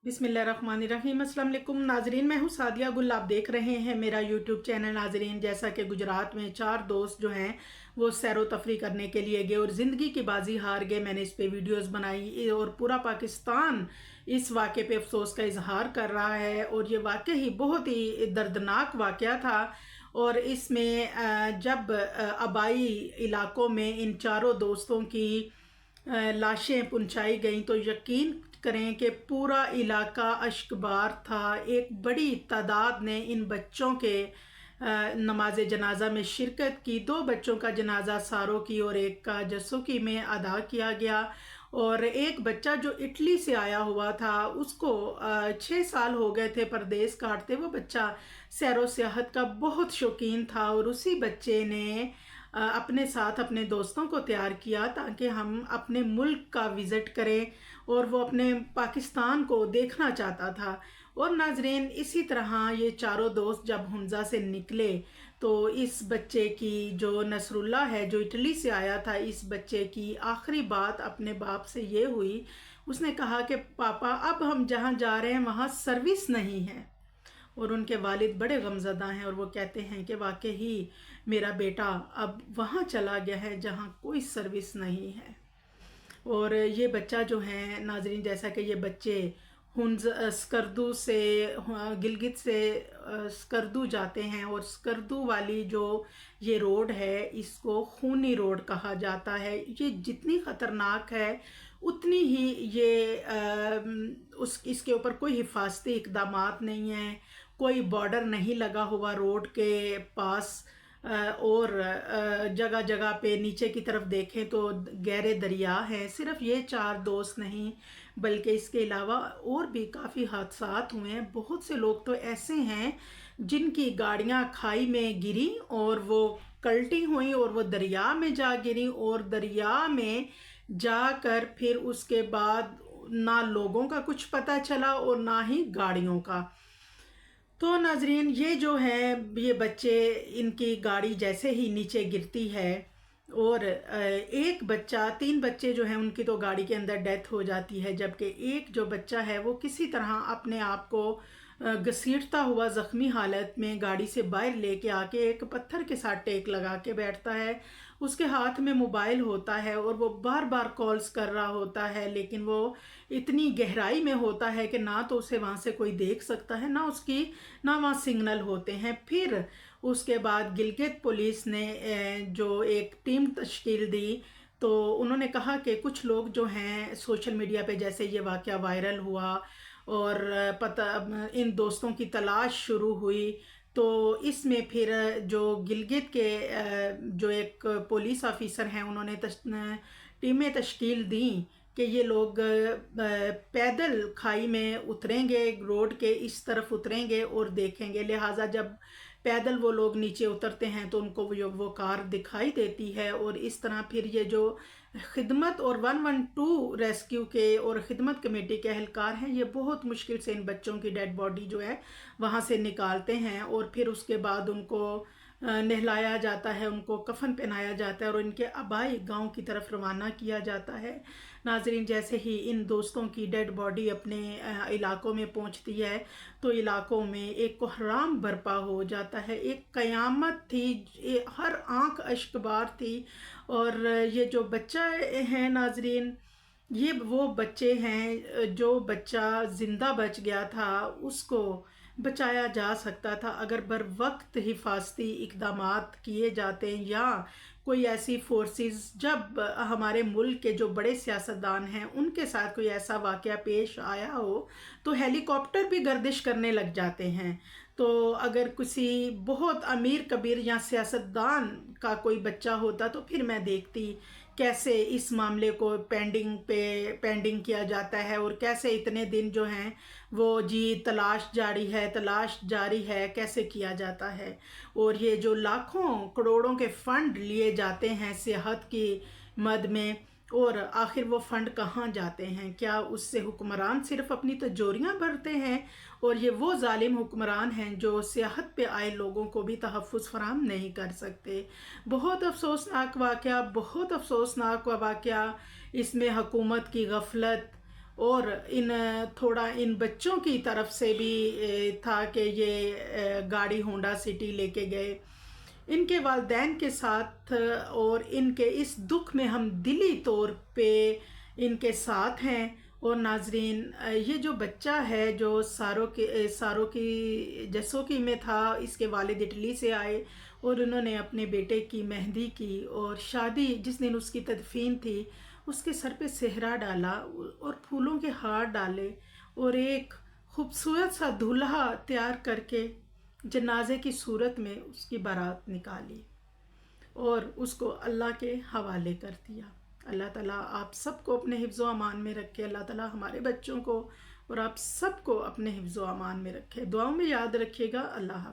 बिस्मिल्लाहिर्रहमानिर्रहीम। अस्सलाम वालेकुम नाजरीन, मैं हूँ सादिया गुल। आप देख रहे हैं मेरा यूट्यूब चैनल। नाजरीन, जैसा कि गुजरात में 4 दोस्त जो हैं वो सैरो तफरी करने के लिए गए और ज़िंदगी की बाजी हार गए। मैंने इस पे वीडियोस बनाई और पूरा पाकिस्तान इस वाक़े पे अफसोस का इजहार कर रहा है और ये वाकई ही बहुत ही दर्दनाक वाक़या था। और इसमें जब आबाई इलाकों में इन चारों दोस्तों की लाशें पहुंचाई गईं तो यकीन करें कि पूरा इलाका अश्कबार था। एक बड़ी तादाद ने इन बच्चों के नमाज जनाजा में शिरकत की। 2 बच्चों का जनाजा सारो की और एक का जसोकी में अदा किया गया। और एक बच्चा जो इटली से आया हुआ था उसको 6 साल हो गए थे परदेश काटते। वो बच्चा सैरो सियाहत का बहुत शौकीन था और उसी बच्चे ने अपने साथ अपने दोस्तों को तैयार किया ताकि हम अपने मुल्क का विज़िट करें और वो अपने पाकिस्तान को देखना चाहता था। और नाजरीन, इसी तरह ये चारों दोस्त जब हुंजा से निकले तो इस बच्चे की जो नसरुल्ला है जो इटली से आया था, इस बच्चे की आखिरी बात अपने बाप से ये हुई। उसने कहा कि पापा, अब हम जहाँ जा रहे हैं वहाँ सर्विस नहीं है। और उनके वालिद बड़े गमज़दा हैं और वो कहते हैं कि वाकई ही मेरा बेटा अब वहाँ चला गया है जहाँ कोई सर्विस नहीं है। और ये बच्चा जो है नाजरीन, जैसा कि ये बच्चे स्कर्दू से गिलगित से स्कर्दू जाते हैं और स्कर्दू वाली जो ये रोड है इसको खूनी रोड कहा जाता है। ये जितनी ख़तरनाक है उतनी ही ये इसके ऊपर कोई हिफाजती इक़दामात नहीं है, कोई बॉर्डर नहीं लगा हुआ रोड के पास। और जगह जगह पे नीचे की तरफ देखें तो गहरे दरिया हैं। सिर्फ ये 4 दोस्त नहीं बल्कि इसके अलावा और भी काफ़ी हादसात हुए हैं। बहुत से लोग तो ऐसे हैं जिनकी गाड़ियां खाई में गिरी और वो कल्टी हुई और वो दरिया में जा गिरी और दरिया में जाकर फिर उसके बाद ना लोगों का कुछ पता चला और ना ही गाड़ियों का। तो नाजरीन, ये जो है ये बच्चे, इनकी गाड़ी जैसे ही नीचे गिरती है और एक बच्चा, 3 बच्चे जो हैं उनकी तो गाड़ी के अंदर डेथ हो जाती है, जबकि एक जो बच्चा है वो किसी तरह अपने आप को घसीटता हुआ ज़ख्मी हालत में गाड़ी से बाहर लेके आके एक पत्थर के साथ टेक लगा के बैठता है। उसके हाथ में मोबाइल होता है और वो बार बार कॉल्स कर रहा होता है, लेकिन वो इतनी गहराई में होता है कि ना तो उसे वहाँ से कोई देख सकता है ना वहाँ सिग्नल होते हैं। फिर उसके बाद गिलगित पुलिस ने जो एक टीम तश्कील दी तो उन्होंने कहा कि कुछ लोग जो हैं सोशल मीडिया पे, जैसे ये वाक़या वायरल हुआ और इन दोस्तों की तलाश शुरू हुई, तो इसमें फिर जो गिलगित के जो एक पुलिस ऑफिसर हैं उन्होंने टीमें तश्कील दी कि ये लोग पैदल खाई में उतरेंगे, रोड के इस तरफ उतरेंगे और देखेंगे। लिहाजा जब पैदल वो लोग नीचे उतरते हैं तो उनको वो कार दिखाई देती है और इस तरह फिर ये जो खिदमत और 112 रेस्क्यू के और खिदमत कमेटी के एहलकार हैं ये बहुत मुश्किल से इन बच्चों की डेड बॉडी जो है वहाँ से निकालते हैं और फिर उसके बाद उनको नहलाया जाता है, उनको कफन पहनाया जाता है और इनके आबाई गांव की तरफ रवाना किया जाता है। नाजरीन, जैसे ही इन दोस्तों की डेड बॉडी अपने इलाकों में पहुंचती है तो इलाकों में एक कोहराम बर्पा हो जाता है, एक क़यामत थी, हर आंख अश्कबार थी। और ये जो बच्चा है नाजरीन, ये वो बच्चे हैं जो बच्चा ज़िंदा बच गया था, उसको बचाया जा सकता था अगर बर वक्त हिफाजती इक़दामात किए जाते या कोई ऐसी फोर्सेस, जब हमारे मुल्क के जो बड़े सियासतदान हैं उनके साथ कोई ऐसा वाक़या पेश आया हो तो हेलीकॉप्टर भी गर्दिश करने लग जाते हैं। तो अगर किसी बहुत अमीर कबीर या सियासतदान का कोई बच्चा होता तो फिर मैं देखती कैसे इस मामले को पेंडिंग किया जाता है और कैसे इतने दिन जो हैं वो तलाश जारी है कैसे किया जाता है। और ये जो लाखों करोड़ों के फ़ंड लिए जाते हैं सेहत की मद में, और आखिर वो फ़ंड कहाँ जाते हैं? क्या उससे हुक्मरान सिर्फ अपनी तिजोरियाँ भरते हैं? और ये वो जालिम हुक्मरान हैं जो सियाहत पे आए लोगों को भी तहफ़्फ़ुज़ फराहम नहीं कर सकते। बहुत अफसोसनाक वाक़या, बहुत अफसोसनाक वाक़या। इसमें हुकूमत की गफलत اور تھوڑا ان بچوں کی طرف سے بھی تھا کہ یہ گاڑی ہونڈا سٹی لے کے گئے ان کے والدین کے ساتھ، اور ان کے اس دکھ میں ہم دلی طور پہ ان کے ساتھ ہیں۔ اور ناظرین، یہ جو بچہ ہے جو ساروں کی جسوکی میں تھا، اس کے والد اٹلی سے آئے اور انہوں نے اپنے بیٹے کی مہندی کی، اور شادی جس دن اس کی تدفین تھی اس کے سر پہ صحرا ڈالا اور پھولوں کے ہار ڈالے، اور ایک خوبصورت سا دولہا تیار کر کے جنازے کی صورت میں اس کی بارات نکالی اور اس کو اللہ کے حوالے کر دیا۔ اللہ تعالیٰ آپ سب کو اپنے حفظ و امان میں رکھے، اللہ تعالیٰ ہمارے بچوں کو اور آپ سب کو اپنے حفظ و امان میں رکھے۔ دعاؤں میں یاد رکھیے گا۔ اللہ حافظ۔